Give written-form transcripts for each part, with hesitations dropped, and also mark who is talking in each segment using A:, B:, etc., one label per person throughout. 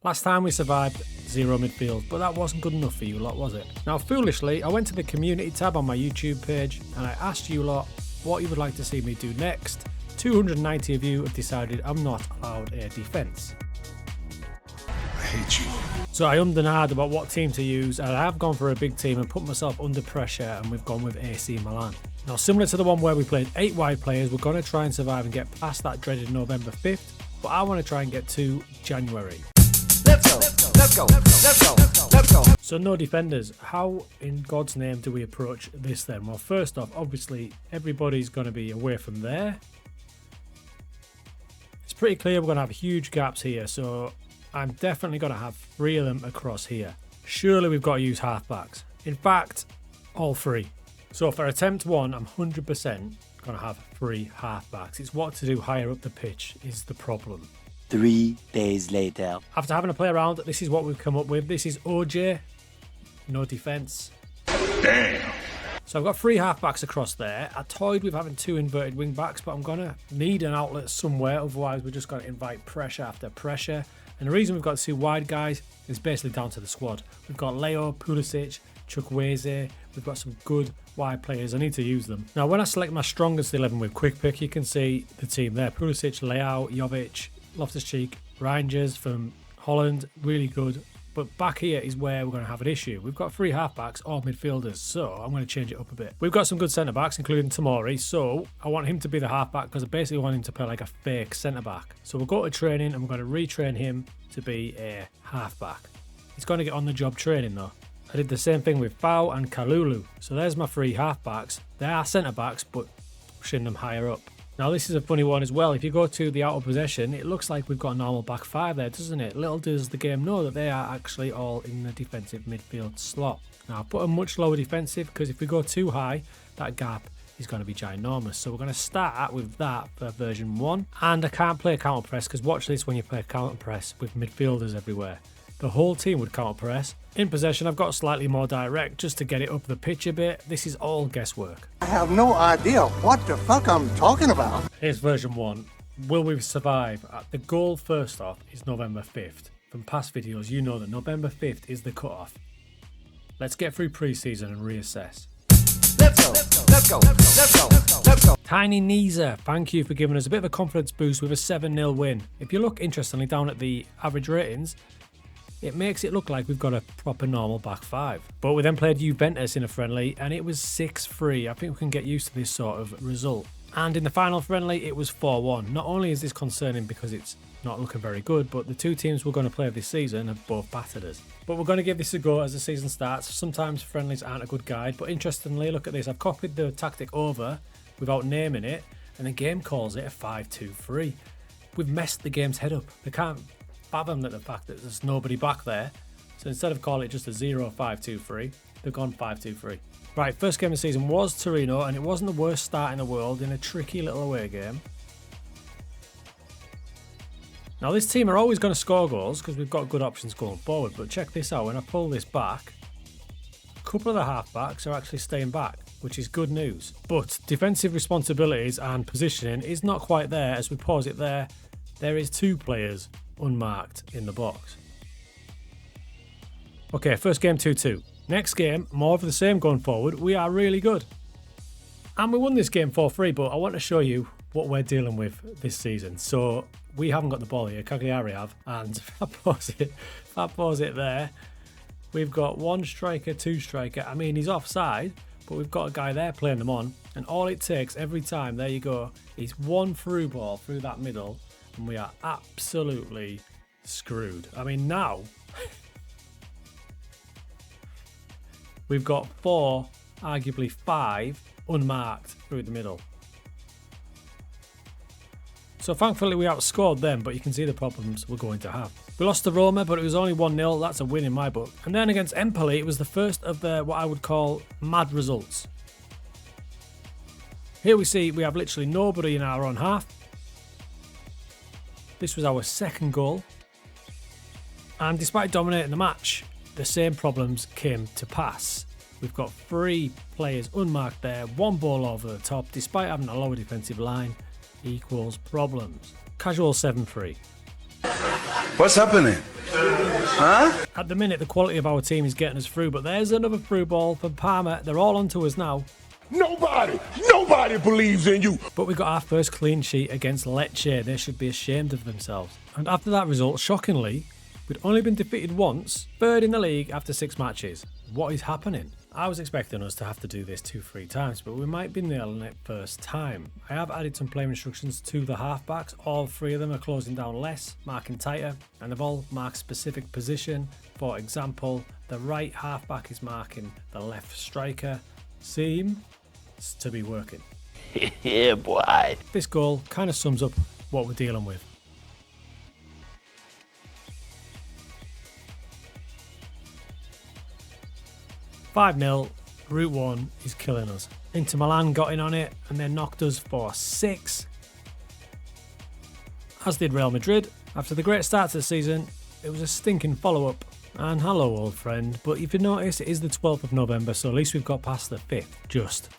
A: Last time we survived 0 midfield, but that wasn't good enough for you lot, was it? Now, foolishly, I went to the community tab on my YouTube page and I asked you lot what you would like to see me do next. 290 of you have decided I'm not allowed a defence.
B: I hate you.
A: So I ummed and ahed about what team to use, and I have gone for a big team and put myself under pressure, and we've gone with AC Milan. Now, similar to the one where we played 8 wide players, we're going to try and survive and get past that dreaded November 5th, but I want to try and get to January.
C: Let's go, let's go, let's go, let's go.
A: So no defenders. How in God's name do we approach this then? Well, first off, obviously everybody's going to be away from there. It's pretty clear we're going to have huge gaps here, so I'm definitely going to have 3 of them across here. Surely we've got to use halfbacks. In fact, all 3. So for attempt 1, I'm 100% going to have 3 halfbacks. It's what to do higher up the pitch is the problem.
D: 3 days later.
A: After having a play around, this is what we've come up with. This is OJ, no defence.
B: Damn.
A: So I've got 3 halfbacks across there. I toyed with having 2 inverted wing backs, but I'm going to need an outlet somewhere. Otherwise, we're just going to invite pressure after pressure. And the reason we've got 2 wide guys is basically down to the squad. We've got Leo, Pulisic, Chukwueze. We've got some good wide players. I need to use them. Now, when I select my strongest 11 with quick pick, you can see the team there. Pulisic, Leao, Jovic, Loftus-Cheek, Rangers from Holland, really good. But back here is where we're going to have an issue. We've got 3 halfbacks or midfielders, so I'm going to change it up a bit. We've got some good centre-backs, including Tomori, so I want him to be the halfback because I basically want him to play like a fake centre-back. So we'll go to training and we're going to retrain him to be a halfback. He's going to get on-the-job training though. I did the same thing with Fau and Kalulu. So there's my 3 halfbacks. They are centre-backs, but pushing them higher up. Now this is a funny one as well. If you go to the out of possession, it looks like we've got a normal back 5 there, doesn't it? Little does the game know that they are actually all in the defensive midfield slot. Now I put a much lower defensive because if we go too high, that gap is going to be ginormous. So we're going to start with that for version 1. And I can't play counter press because watch this when you play counter press with midfielders everywhere. The whole team would counter press. In possession, I've got slightly more direct just to get it up the pitch a bit. This is all guesswork.
E: I have no idea what the fuck I'm talking about.
A: Here's version 1. Will we survive? The goal, first off, is November 5th. From past videos, you know that November 5th is the cutoff. Let's get through pre-season and reassess.
C: Let's go, let's go, let's go, let's go.
A: Tiny Neezer, thank you for giving us a bit of a confidence boost with a 7-0 win. If you look interestingly down at the average ratings, it makes it look like we've got a proper normal back 5. But we then played Juventus in a friendly and it was 6-3. I think we can get used to this sort of result. And in the final friendly, it was 4-1. Not only is this concerning because it's not looking very good, but the 2 teams we're going to play this season have both battered us. But we're going to give this a go as the season starts. Sometimes friendlies aren't a good guide, but interestingly, look at this. I've copied the tactic over without naming it, and the game calls it a 5-2-3. We've messed the game's head up. They can't fathom that the fact that there's nobody back there. So instead of calling it just a 0-5-2-3, they've gone 5-2-3. Right, first game of the season was Torino, and it wasn't the worst start in the world in a tricky little away game. Now this team are always going to score goals because we've got good options going forward, but check this out. When I pull this back, a couple of the halfbacks are actually staying back, which is good news. But defensive responsibilities and positioning is not quite there. As we pause it there, there is 2 players unmarked in the box. Okay, first game 2-2. Next game, more of the same going forward. We are really good. And we won this game 4-3, but I want to show you what we're dealing with this season. So we haven't got the ball here, Cagliari have, and if I pause it there, we've got 1 striker, 2 striker. I mean, he's offside, but we've got a guy there playing them on, and all it takes every time, there you go, is 1 through ball through that middle, and we are absolutely screwed. I mean, now we've got 4, arguably 5, unmarked through the middle. So thankfully we outscored them, but you can see the problems we're going to have. We lost to Roma, but it was only 1-0. That's a win in my book. And then against Empoli, it was the first of the what I would call mad results. Here we see we have literally nobody in our own half. This was our 2nd goal. And despite dominating the match, the same problems came to pass. We've got 3 players unmarked there, 1 ball over the top, despite having a lower defensive line, equals problems. Casual 7-3.
B: What's happening?
A: At the minute, the quality of our team is getting us through, but there's another through ball from Palmer. They're all onto us now.
B: Nobody believes in you.
A: But we got our first clean sheet against Lecce. They should be ashamed of themselves. And after that result, shockingly, we'd only been defeated once, third in the league after 6 matches. What is happening? I was expecting us to have to do this 2-3 times, but we might be nailing it first time. I have added some player instructions to the halfbacks. All 3 of them are closing down less, marking tighter, and they've all marked specific position. For example, the right halfback is marking the left striker. Seems to be working.
D: Yeah, boy.
A: This goal kind of sums up what we're dealing with. (5-0), Route 1 is killing us. Inter Milan got in on it and then knocked us for 6. As did Real Madrid. After the great start to the season, it was a stinking follow-up. And hello, old friend, but if you notice, it is the 12th of November, so at least we've got past the 5th, just.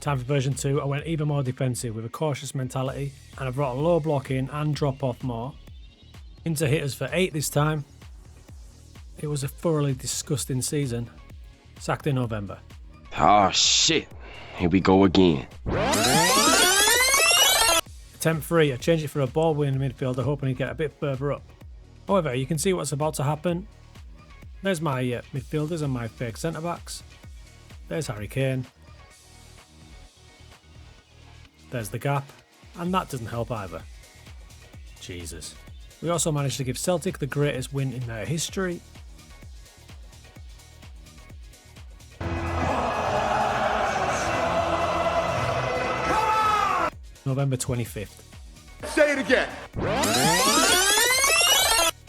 A: Time for version 2, I went even more defensive with a cautious mentality, and I brought a low block in and drop off more. Inter hit us for 8 this time. It was a thoroughly disgusting season. Sacked in November.
F: Oh shit, here we go again.
A: Attempt 3, I changed it for a ball winning midfielder, hoping he'd get a bit further up. However, you can see what's about to happen. There's my midfielders and my fake centre backs. There's Harry Kane. There's the gap, and that doesn't help either. Jesus. We also managed to give Celtic the greatest win in their history. November 25th.
B: Say it again.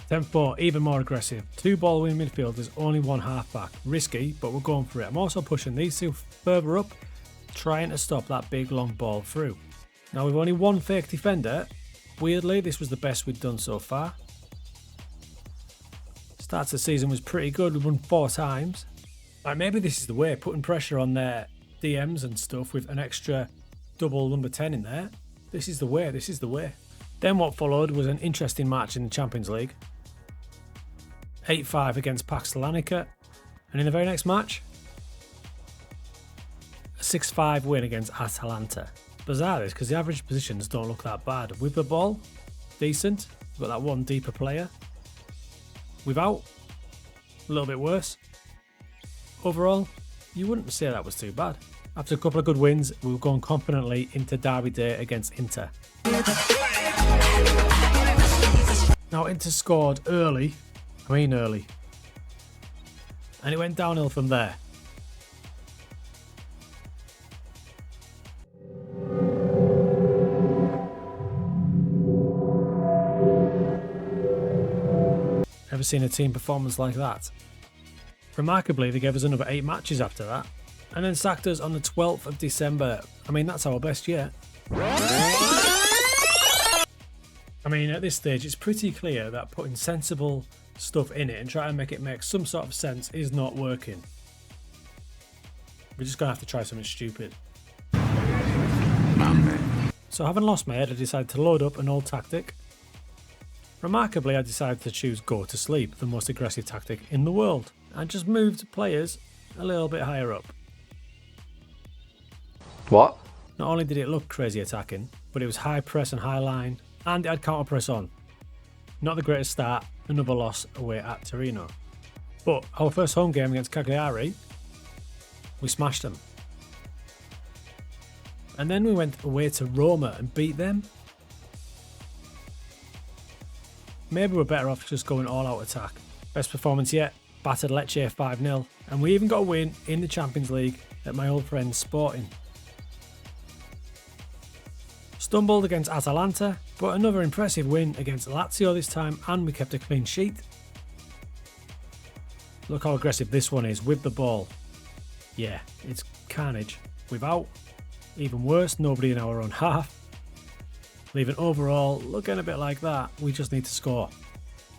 A: Attempt 4, even more aggressive. 2 ball winning midfielders, only 1 halfback. Risky, but we're going for it. I'm also pushing these 2 further up, trying to stop that big long ball through. Now we've only 1 fake defender. Weirdly, this was the best we'd done so far. Start of the season was pretty good. We won 4 times. Like, maybe this is the way, putting pressure on their DMs and stuff with an extra double number 10 in there. This is the way, this is the way. Then what followed was an interesting match in the Champions League. 8-5 against Pax Salonika. And in the very next match, a 6-5 win against Atalanta. Bizarre this, because the average positions don't look that bad. With the ball, decent. We've got that 1 deeper player. Without, a little bit worse. Overall, you wouldn't say that was too bad. After a couple of good wins, we were going confidently into Derby Day against Inter. Now Inter scored early. And it went downhill from there. Ever seen a team performance like that? Remarkably, they gave us another 8 matches after that, and then sacked us on the 12th of December. I mean, that's our best yet. I mean, at this stage, it's pretty clear that putting sensible stuff in it and trying to make it make some sort of sense is not working. We're just going to have to try something stupid. So having lost my head, I decided to load up an old tactic. Remarkably, I decided to choose go to sleep, the most aggressive tactic in the world, and just moved players a little bit higher up.
F: What?
A: Not only did it look crazy attacking, but it was high press and high line, and it had counter press on. Not the greatest start, another loss away at Torino. But our first home game against Cagliari, we smashed them. And then we went away to Roma and beat them. Maybe we're better off just going all out attack. Best performance yet, battered Lecce 5-0, and we even got a win in the Champions League at my old friend Sporting. Stumbled against Atalanta, but another impressive win against Lazio this time, and we kept a clean sheet. Look how aggressive this one is with the ball. Yeah, it's carnage. Without, even worse, nobody in our own half. Leaving overall looking a bit like that. We just need to score.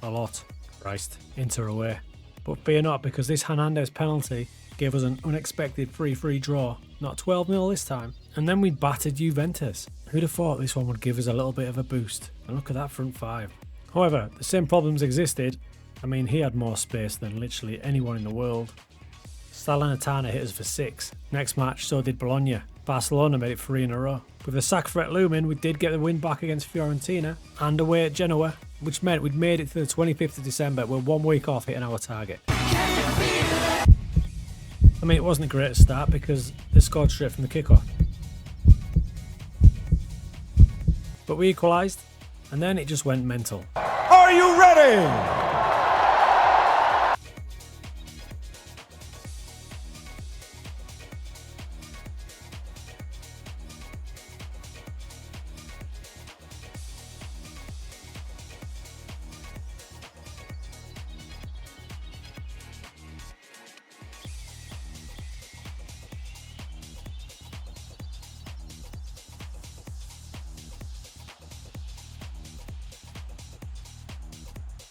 A: A lot. Christ, Inter away. But fear not, because this Hernandez penalty gave us an unexpected 3-3 draw, not 12-0 this time, and then we battered Juventus. Who'd have thought this one would give us a little bit of a boost? And look at that front five. However, the same problems existed. I mean, he had more space than literally anyone in the world. Salernitana hit us for 6. Next match, so did Bologna. Barcelona made it 3 in a row. With the sack threat looming, we did get the win back against Fiorentina and away at Genoa, which meant we'd made it to the 25th of December. We're 1 week off hitting our target. I mean, it wasn't a great start because they scored straight from the kickoff. But we equalised, and then it just went mental.
C: Are you ready?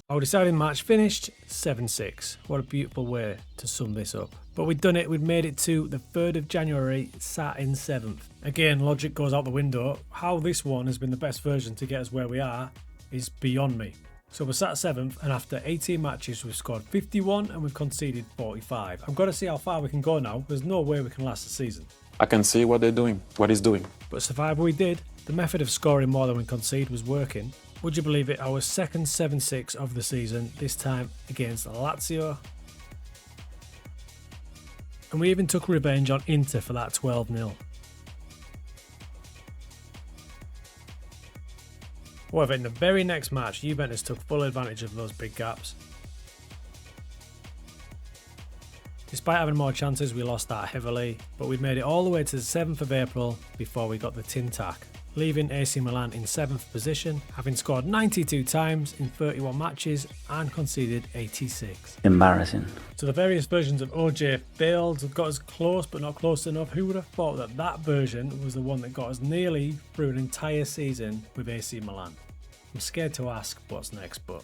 A: Our deciding match finished 7-6. What a beautiful way to sum this up. But we'd done it, we'd made it to the 3rd of January, sat in 7th. Again, logic goes out the window. How this one has been the best version to get us where we are is beyond me. So we're sat 7th, and after 18 matches we've scored 51 and we've conceded 45. I've got to see how far we can go now. There's no way we can last the season.
G: I can see what they're doing, what he's doing.
A: But survive we did. The method of scoring more than we concede was working. Would you believe it? Our second 7-6 of the season, this time against Lazio. And we even took revenge on Inter for that 12-0. However, in the very next match, Juventus took full advantage of those big gaps. Despite having more chances, we lost that heavily, but we made it all the way to the 7th of April before we got the tin tack, leaving AC Milan in 7th position, having scored 92 times in 31 matches and conceded 86.
H: Embarrassing.
A: So the various versions of OJ failed, got us close but not close enough. Who would have thought that that version was the one that got us nearly through an entire season with AC Milan? I'm scared to ask what's next, but